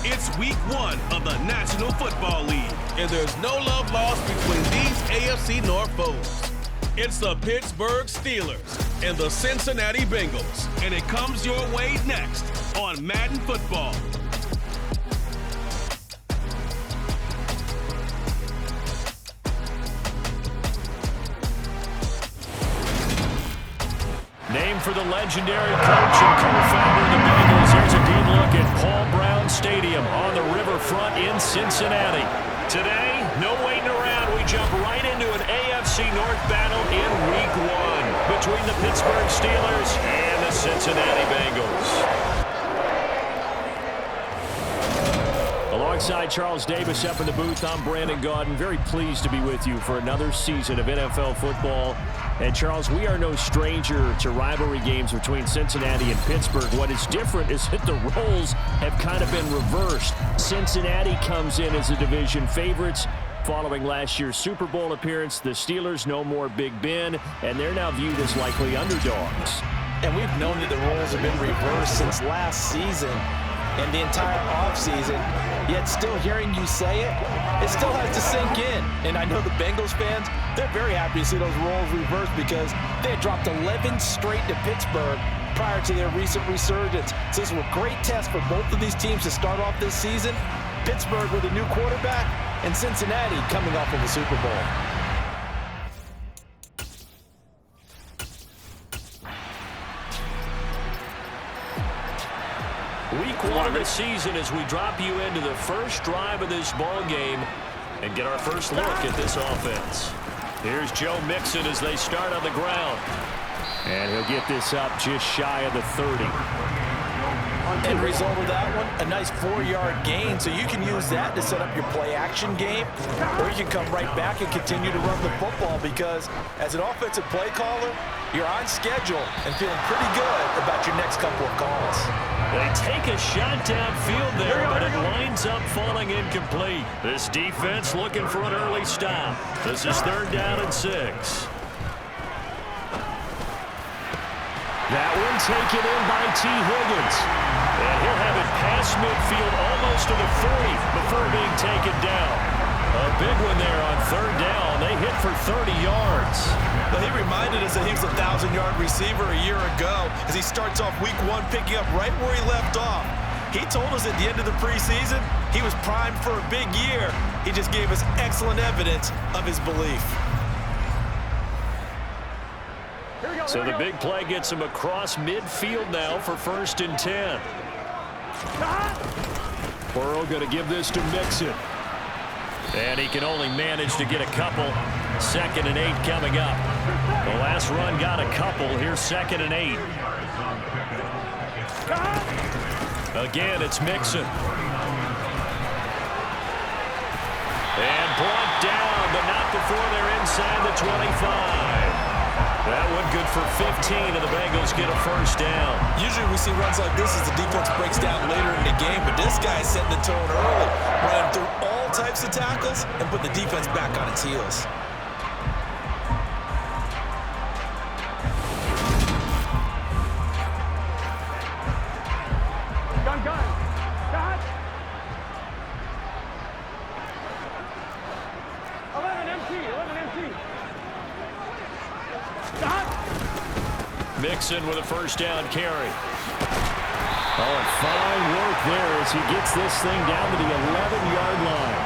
It's week 1 of the National Football League, and there's no love lost between these AFC North foes. It's the Pittsburgh Steelers and the Cincinnati Bengals, and it comes your way next on Madden Football. Named for the legendary coach and co-founder of the Bengals, here's a deep look at Paul Brown Stadium on the riverfront in Cincinnati. Today, no waiting around. We jump right into an AFC North battle in Week 1 between the Pittsburgh Steelers and the Cincinnati Bengals. Alongside Charles Davis up in the booth, I'm Brandon Gaudin. Very pleased to be with you for another season of NFL football. And Charles, we are no stranger to rivalry games between Cincinnati and Pittsburgh. What is different is that the roles have kind of been reversed. Cincinnati comes in as a division favorites following last year's Super Bowl appearance. The Steelers no more Big Ben, and they're now viewed as likely underdogs. And we've known that the roles have been reversed since last season and the entire offseason, yet still hearing you say it, it still has to sink in. And I know the Bengals fans, they're very happy to see those roles reversed because they had dropped 11 straight to Pittsburgh prior to their recent resurgence. So this was a great test for both of these teams to start off this season. Pittsburgh with a new quarterback, and Cincinnati coming off of the Super Bowl. Week 1 of the season as we drop you into the first drive of this ball game and get our first look at this offense. Here's Joe Mixon as they start on the ground. And he'll get this up just shy of the 30. End result of that one, a nice 4-yard gain, so you can use that to set up your play-action game, or you can come right back and continue to run the football because as an offensive play caller, you're on schedule and feeling pretty good about your next couple of calls. They take a shot downfield there, but it winds up falling incomplete. This defense looking for an early stop. This is 3rd down and 6. That one taken in by T. Higgins. And he'll have it past midfield almost to the 40 before being taken down. A big one there on 3rd down. They hit for 30 yards. Well, he reminded us that he was a 1,000-yard receiver a year ago as he starts off Week 1 picking up right where he left off. He told us at the end of the preseason he was primed for a big year. He just gave us excellent evidence of his belief. So the big play gets him across midfield now for 1st and 10. Burrow going to give this to Mixon. And he can only manage to get a couple. 2nd and 8 coming up. The last run got a couple. Here's 2nd and 8. Again, it's Mixon. And brought down, but not before they're inside the 25. That one good for 15, and the Bengals get a 1st down. Usually we see runs like this as the defense breaks down later in the game, but this guy's setting the tone early, running through all types of tackles and put the defense back on its heels. Mixon with a 1st down carry. Oh, and fine work there as he gets this thing down to the 11-yard line.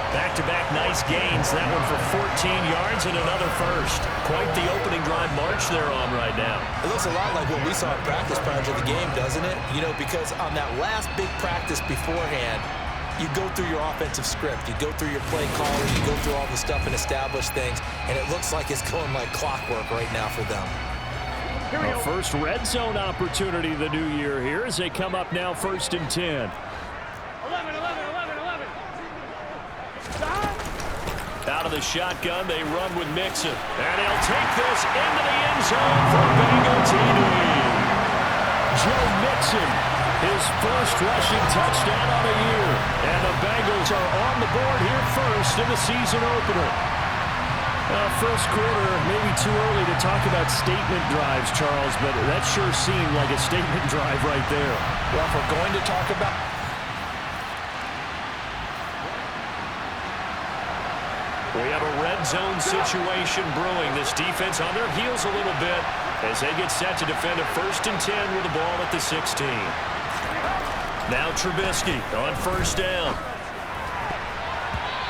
Back-to-back nice gains. That one for 14 yards and another 1st. Quite the opening drive march they're on right now. It looks a lot like what we saw in practice prior to the game, doesn't it? You know, because on that last big practice beforehand, you go through your offensive script. You go through your play calling. You go through all the stuff and establish things. And it looks like it's going like clockwork right now for them. A first red zone opportunity the new year here as they come up now 1st and 10. 11. Out of the shotgun, they run with Mixon. And he'll take this into the end zone for Bengal TD. Joe Mixon, his first rushing touchdown on the year. And the Bengals are on the board here first in the season opener. First quarter, maybe too early to talk about statement drives, Charles, but that sure seemed like a statement drive right there. Well, if we're going to talk about We have a red zone situation brewing. This defense on their heels a little bit as they get set to defend a 1st and 10 with the ball at the 16. Now Trubisky on 1st down.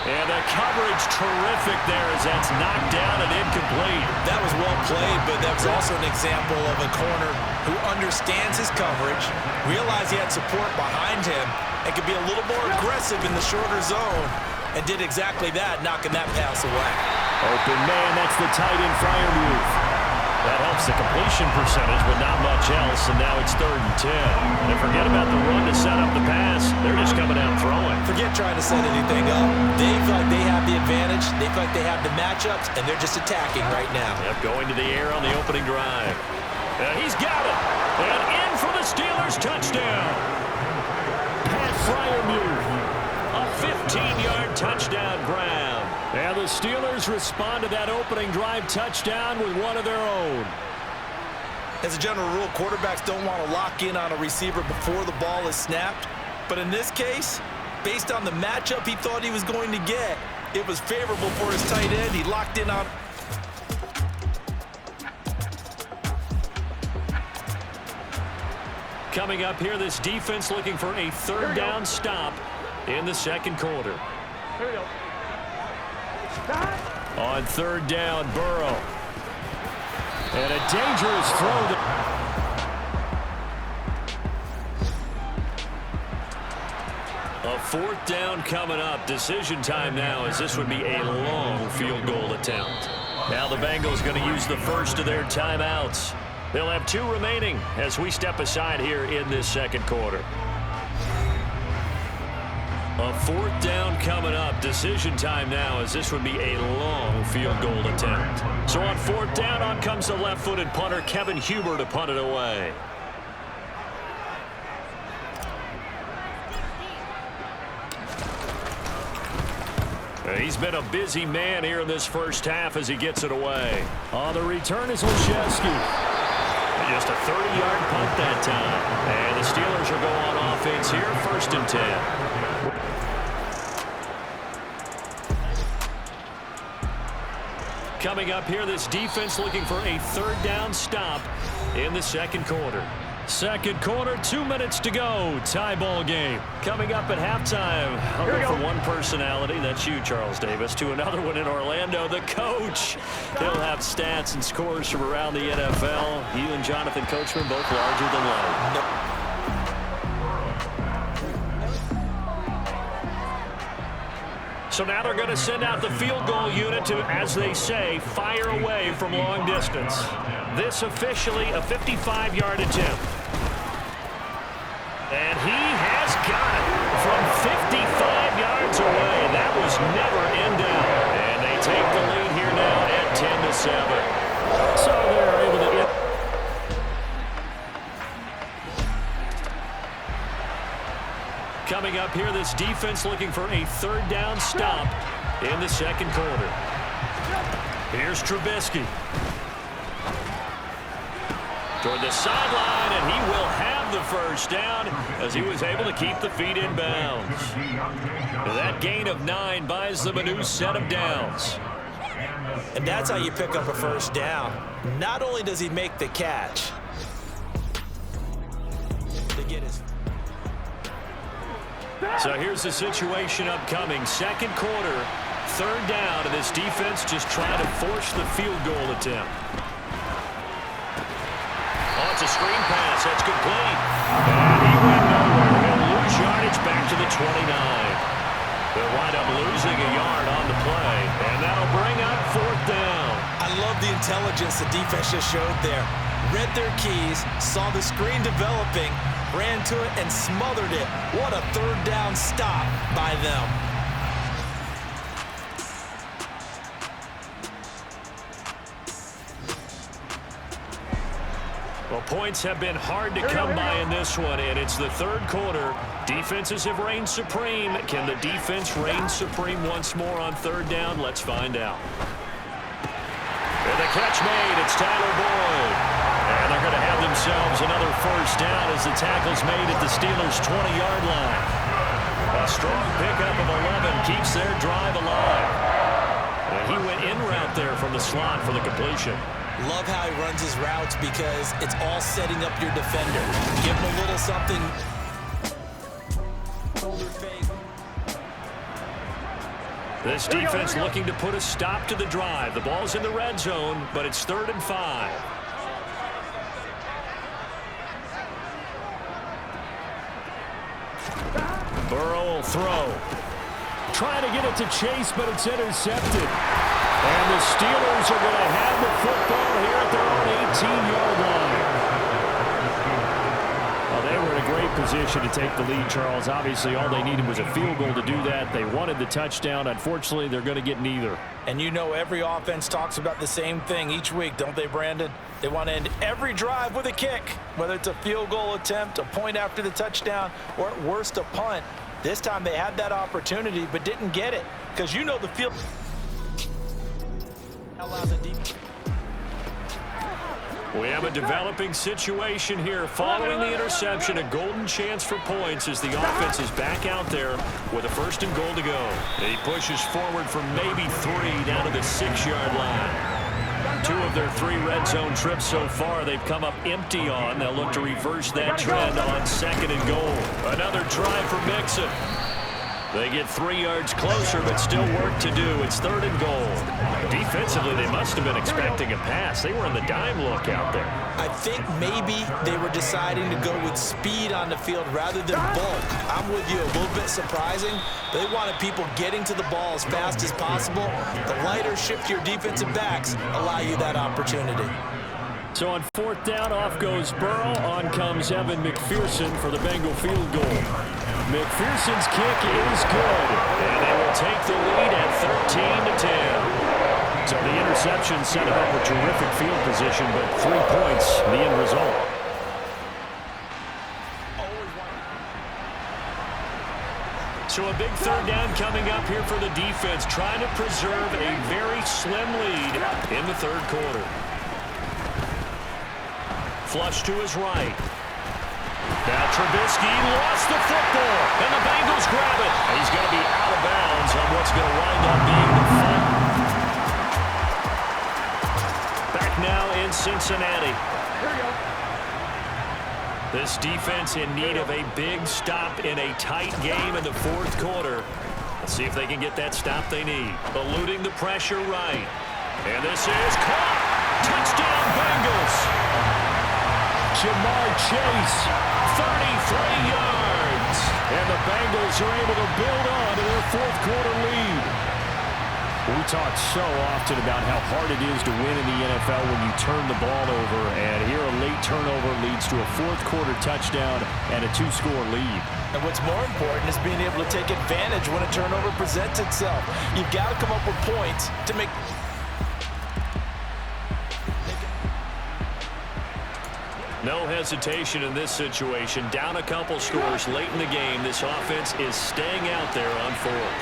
And the coverage terrific there as that's knocked down and incomplete. That was well played, but that was also an example of a corner who understands his coverage, realized he had support behind him, and could be a little more aggressive in the shorter zone, and did exactly that, knocking that pass away. Open man, that's the tight end Fryer move. That helps the completion percentage, but not much else, and now it's 3rd and 10. And forget about the run to set up the pass. They're just coming out throwing. Forget trying to set anything up. They feel like they have the advantage. They feel like they have the matchups, and they're just attacking right now. Yep, going to the air on the opening drive. And he's got it. And in for the Steelers touchdown. Pat Freiermuth. A 15-yard touchdown grab. And the Steelers respond to that opening drive touchdown with one of their own. As a general rule, quarterbacks don't want to lock in on a receiver before the ball is snapped. But in this case, based on the matchup he thought he was going to get, it was favorable for his tight end. He locked in on... Coming up here, this defense looking for a 3rd down stop in the 2nd quarter. Here we go. On 3rd down, Burrow. And a dangerous throw. A 4th down coming up. Decision time now, as this would be a long field goal attempt. Now the Bengals going to use the first of their timeouts. They'll have 2 remaining as we step aside here in this 2nd quarter. A 4th down coming up. Decision time now, as this would be a long field goal attempt. So on 4th down, on comes the left-footed punter, Kevin Huber, to punt it away. He's been a busy man here in this first half as he gets it away. On the return is Olszewski. Just a 30-yard punt that time. And the Steelers will go on offense here, 1st and 10. Coming up here, this defense looking for a 3rd down stop in the 2nd quarter. 2nd quarter, 2 minutes to go. Tie ball game. Coming up at halftime, I'll go from one personality, that's you, Charles Davis, to another one in Orlando, the coach. He'll have stats and scores from around the NFL. You and Jonathan Coachman both larger than life. So now they're going to send out the field goal unit to, as they say, fire away from long distance. This officially a 55-yard attempt. And he has got it from 55 yards away. That was never in doubt. And they take the lead here now at 10-7. So they're able to get... Coming up here, this defense looking for a 3rd down stop in the 2nd quarter. Here's Trubisky. Toward the sideline, and he will have the 1st down as he was able to keep the feet in bounds. That gain of 9 buys them a new set of downs. And that's how you pick up a 1st down. Not only does he make the catch, to get his... So here's the situation upcoming. 2nd quarter, 3rd down, and this defense just trying to force the field goal attempt. Oh, it's a screen pass. That's complete. And he went nowhere. He'll lose yardage back to the 29. They'll wind up losing a yard on the play, and that'll bring up 4th down. I love the intelligence the defense just showed there. Read their keys, saw the screen developing, ran to it and smothered it. What a 3rd down stop by them. Well, points have been hard to come by in this one, and it's the 3rd quarter. Defenses have reigned supreme. Can the defense reign supreme once more on 3rd down? Let's find out. And the catch made. It's Tyler Boyd. And they're going to have themselves another 1st down as the tackle's made at the Steelers' 20-yard line. A strong pickup of 11 keeps their drive alive. He went in route there from the slot for the completion. Love how he runs his routes because it's all setting up your defender. Give him a little something. This defense looking to put a stop to the drive. The ball's in the red zone, but it's 3rd and 5. Burrow will throw. Trying to get it to Chase, but it's intercepted. And the Steelers are going to have the football here at their own 18-yard line. Well, they were in a great position to take the lead, Charles. Obviously, all they needed was a field goal to do that. They wanted the touchdown. Unfortunately, they're going to get neither. And you know every offense talks about the same thing each week, don't they, Brandon? They want to end every drive with a kick, whether it's a field goal attempt, a point after the touchdown, or at worst, a punt. This time they had that opportunity but didn't get it because you know the field allows a deep. We have a developing situation here. Following the interception, a golden chance for points as the offense is back out there with a 1st and goal to go. He pushes forward from maybe 3 down to the 6-yard line. 2 of their 3 red zone trips so far they've come up empty on. They'll look to reverse that trend on 2nd and goal. Another drive for Mixon. They get 3 yards closer, but still work to do. It's 3rd and goal. Defensively, they must have been expecting a pass. They were in the dime look out there. I think maybe they were deciding to go with speed on the field rather than bulk. I'm with you, a little bit surprising. They wanted people getting to the ball as fast as possible. The lighter, shiftier defensive backs allow you that opportunity. So on 4th down, off goes Burrow. On comes Evan McPherson for the Bengal field goal. McPherson's kick is good, and they will take the lead at 13-10. So the interception set up a terrific field position, but 3 points, the end result. So a big 3rd down coming up here for the defense, trying to preserve a very slim lead in the 3rd quarter. Flush to his right. Now Trubisky lost the football, and the Bengals grab it. He's going to be out of bounds on what's going to wind up being the fun. Back now in Cincinnati. Here we go. This defense in need of a big stop in a tight game in the 4th quarter. Let's see if they can get that stop they need. Eluding the pressure right. And this is caught. Touchdown Bengals. Jamar Chase, 33 yards. And the Bengals are able to build on to their 4th quarter lead. We talk so often about how hard it is to win in the NFL when you turn the ball over. And here a late turnover leads to a 4th quarter touchdown and a 2-score lead. And what's more important is being able to take advantage when a turnover presents itself. You've got to come up with points to make... No hesitation in this situation. Down a couple scores late in the game. This offense is staying out there on 4th.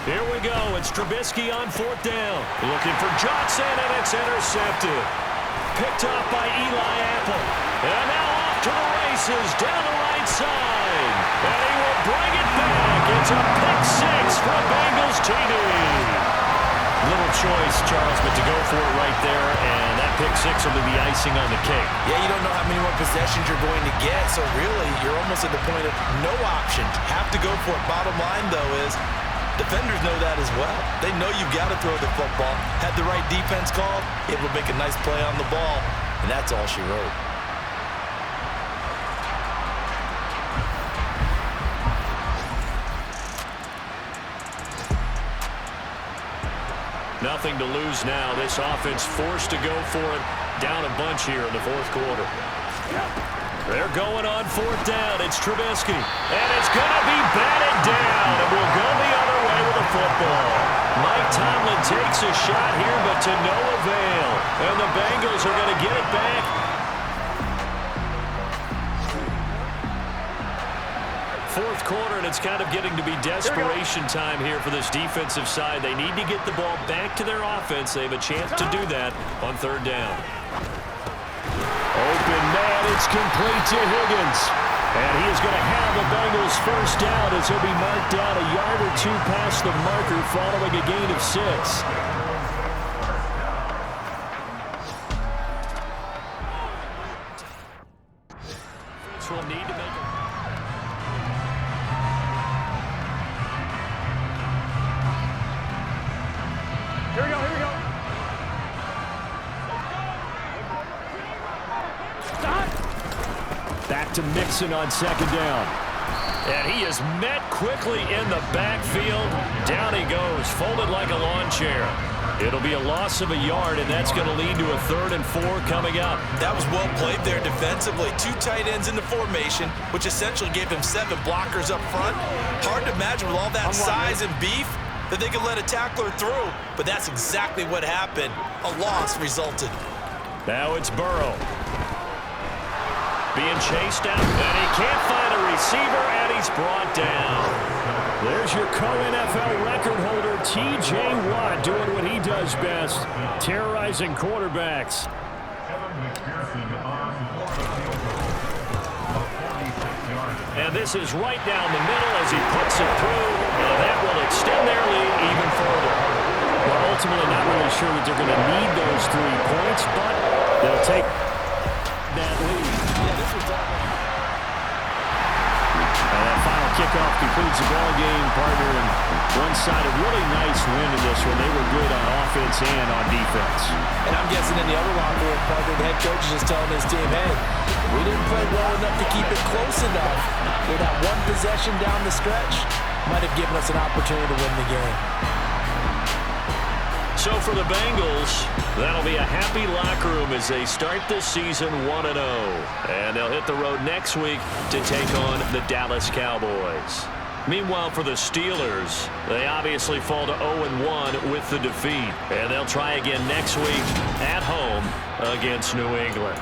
Here we go. It's Trubisky on 4th down. Looking for Johnson, and it's intercepted. Picked off by Eli Apple. And now off to the races down the right side. And he will bring it back. It's a pick 6 for Bengals TD. Little choice, Charles, but to go for it right there, and that pick 6 will be the icing on the cake. Yeah, you don't know how many more possessions you're going to get, so really you're almost at the point of no options. Have to go for it. Bottom line, though, is defenders know that as well. They know you've got to throw the football. Had the right defense called, able to make a nice play on the ball, and that's all she wrote. Nothing to lose now. This offense forced to go for it. Down a bunch here in the 4th quarter. They're going on 4th down. It's Trubisky. And it's going to be batted down. And we'll go the other way with the football. Mike Tomlin takes a shot here, but to no avail. And the Bengals are going to get it back. Fourth quarter, and it's kind of getting to be desperation time here for this defensive side. They need to get the ball back to their offense. They have a chance to do that on 3rd down. Open man, it's complete to Higgins. And he is going to have the Bengals first down as he'll be marked down a yard or two past the marker following a gain of 6. Will need to make it. Here we go, here we go. Stop. Back to Mixon on second down. And he is met quickly in the backfield. Down he goes, folded like a lawn chair. It'll be a loss of a yard, and that's going to lead to a 3rd and 4 coming up. That was well played there defensively. 2 tight ends in the formation, which essentially gave him 7 blockers up front. Hard to imagine with all that size and beef that they could let a tackler through, but that's exactly what happened. A loss resulted. Now it's Burrow. Being chased out, and he can't find a receiver, and he's brought down. There's your co-NFL record holder, T.J. Watt, doing what he does best, terrorizing quarterbacks. And this is right down the middle as he puts it through, and that will extend their lead even further. Well, ultimately not really sure that they're going to need those 3 points, but they'll take that lead. And that final kickoff concludes the ball game, partner, and one side a really nice win in this one. They were good on offense and on defense. And I'm guessing in the other locker room, partner, the head coach is just telling his team, hey, we didn't play well enough to keep it close enough. With that one possession down the stretch, might have given us an opportunity to win the game. So for the Bengals, that'll be a happy locker room as they start this season 1-0. And they'll hit the road next week to take on the Dallas Cowboys. Meanwhile, for the Steelers, they obviously fall to 0-1 with the defeat. And they'll try again next week at home against New England.